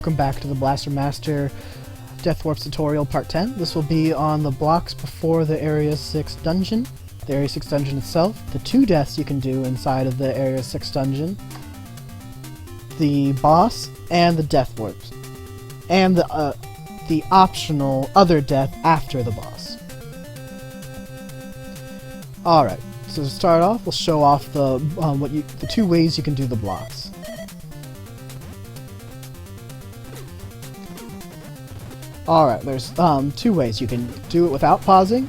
Welcome back to the Blaster Master Deathwarps tutorial part 10. This will be on the blocks before the Area 6 dungeon. The Area 6 dungeon itself, the 2 deaths you can do inside of the Area 6 dungeon, the boss, and the Deathwarps, and the optional other death after the boss. Alright, so to start off, we'll show off the 2 ways you can do the blocks. Alright, there's 2 ways. You can do it without pausing,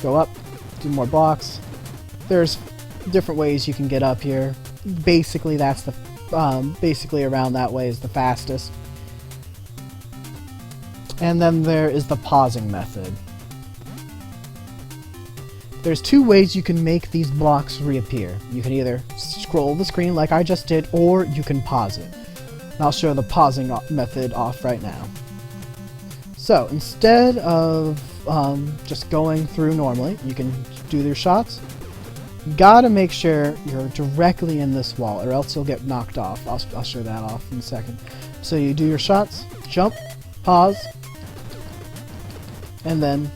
go up, do more blocks. There's different ways you can get up here. Basically, that's the basically around that way is the fastest. And then there is the pausing method. There's 2 ways you can make these blocks reappear. You can either scroll the screen like I just did, or you can pause it. And I'll show the pausing method off right now. So, instead of just going through normally, you can do your shots. You gotta make sure you're directly in this wall, or else you'll get knocked off. I'll show that off in a second. So you do your shots, jump, pause, and then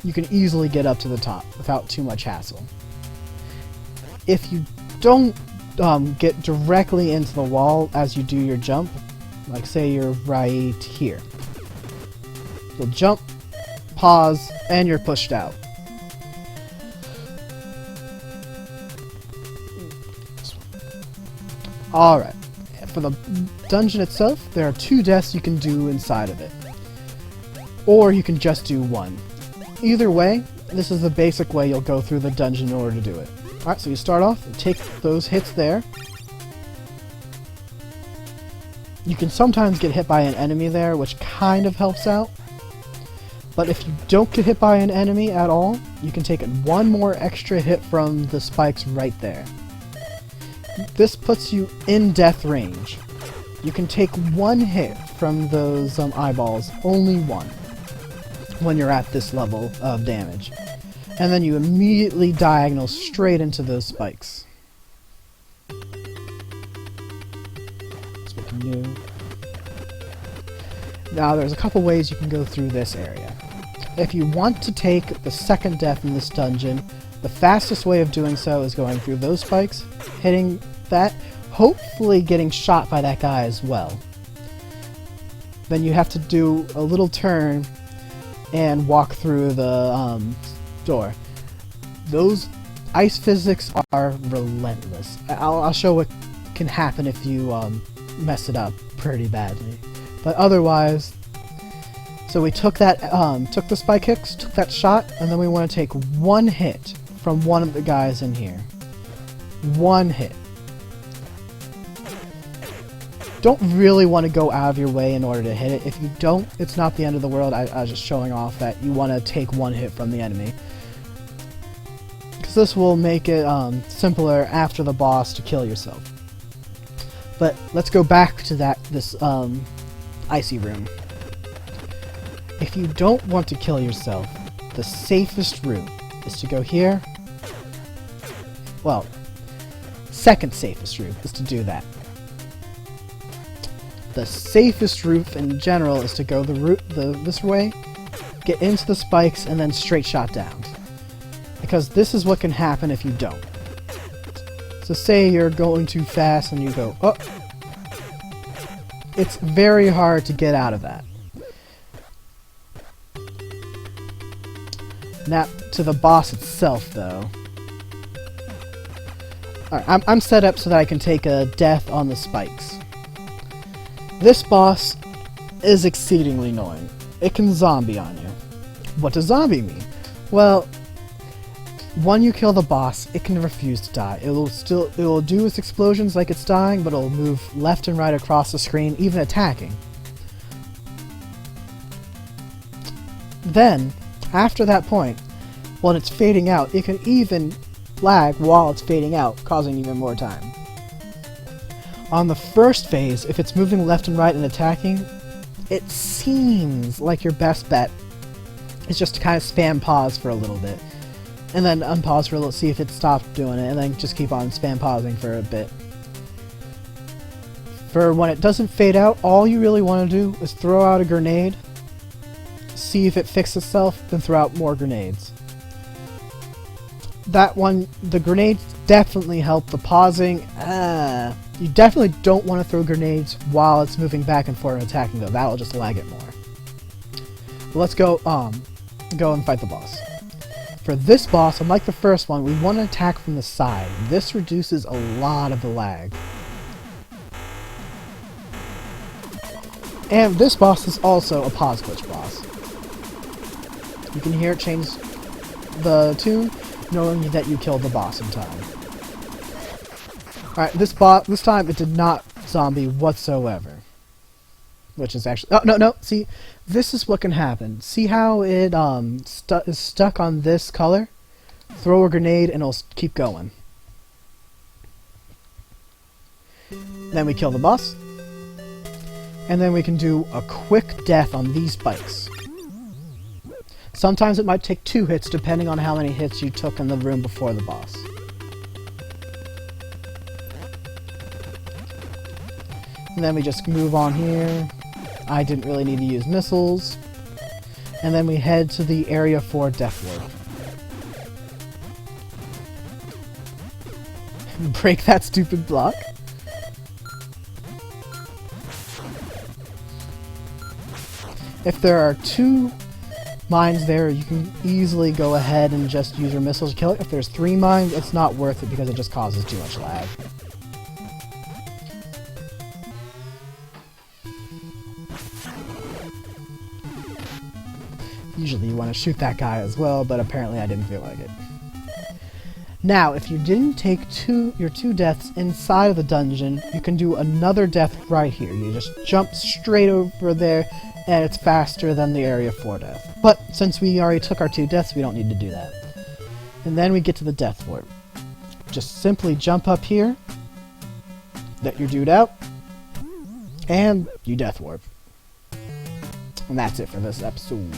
you can easily get up to the top without too much hassle. If you don't get directly into the wall as you do your jump, like say you're right here, you'll jump, pause, and you're pushed out. Alright, for the dungeon itself, there are 2 deaths you can do inside of it. Or you can just do 1. Either way, this is the basic way you'll go through the dungeon in order to do it. Alright, so you start off, and take those hits there. You can sometimes get hit by an enemy there, which kind of helps out. But if you don't get hit by an enemy at all, you can take 1 more extra hit from the spikes right there. This puts you in death range. You can take 1 hit from those eyeballs, only 1, when you're at this level of damage. And then you immediately diagonal straight into those spikes. That's what you do. Now there's a couple ways you can go through this area. If you want to take the second death in this dungeon, the fastest way of doing so is going through those spikes, hitting that, hopefully getting shot by that guy as well. Then you have to do a little turn and walk through the door. Those ice physics are relentless. I'll show what can happen if you mess it up pretty badly. But otherwise, so we took that, took the spike hits, took that shot, and then we want to take 1 hit from one of the guys in here. 1 hit. Don't really want to go out of your way in order to hit it. If you don't, it's not the end of the world. I was just showing off that you want to take 1 hit from the enemy. Because this will make it simpler after the boss to kill yourself. But let's go back to this icy room. If you don't want to kill yourself, the safest route is to go here. Well, second safest route is to do that. The safest route in general is to go this way, get into the spikes, and then straight shot down. Because this is what can happen if you don't. So say you're going too fast and you go, oh! It's very hard to get out of that. Now, to the boss itself, though. Alright, I'm set up so that I can take a death on the spikes. This boss is exceedingly annoying. It can zombie on you. What does zombie mean? Well, when you kill the boss, it can refuse to die. It will do its explosions like it's dying, but it'll move left and right across the screen, even attacking. Then, after that point, when it's fading out, it can even lag while it's fading out, causing even more time. On the first phase, if it's moving left and right and attacking, it seems like your best bet is just to kind of spam pause for a little bit. And then unpause for a little, see if it stopped doing it, and then just keep on spam pausing for a bit. For when it doesn't fade out, all you really want to do is throw out a grenade, see if it fixes itself, then throw out more grenades. That one, the grenades definitely help the pausing. You definitely don't want to throw grenades while it's moving back and forth and attacking though. That'll just lag it more. Let's go and fight the boss. For this boss, unlike the first one, we want to attack from the side. This reduces a lot of the lag. And this boss is also a pause glitch boss. You can hear it change the tune, knowing that you killed the boss in time. Alright, this time it did not zombie whatsoever. Which is actually... Oh, no, see, this is what can happen. See how it is stuck on this color? Throw a grenade and it'll keep going. Then we kill the boss. And then we can do a quick death on these spikes. Sometimes it might take 2 hits depending on how many hits you took in the room before the boss. And then we just move on here. I didn't really need to use missiles. And then we head to the area for Deathwarp. Break that stupid block. If there are 2 mines there, you can easily go ahead and just use your missiles to kill it. If there's 3 mines, it's not worth it because it just causes too much lag. Usually you want to shoot that guy as well, but apparently I didn't feel like it. Now, if you didn't take your 2 deaths inside of the dungeon, you can do another death right here. You just jump straight over there, and it's faster than the area 4 death. But since we already took our 2 deaths, we don't need to do that. And then we get to the Deathwarp. Just simply jump up here, let your dude out, and you Deathwarp. And that's it for this episode.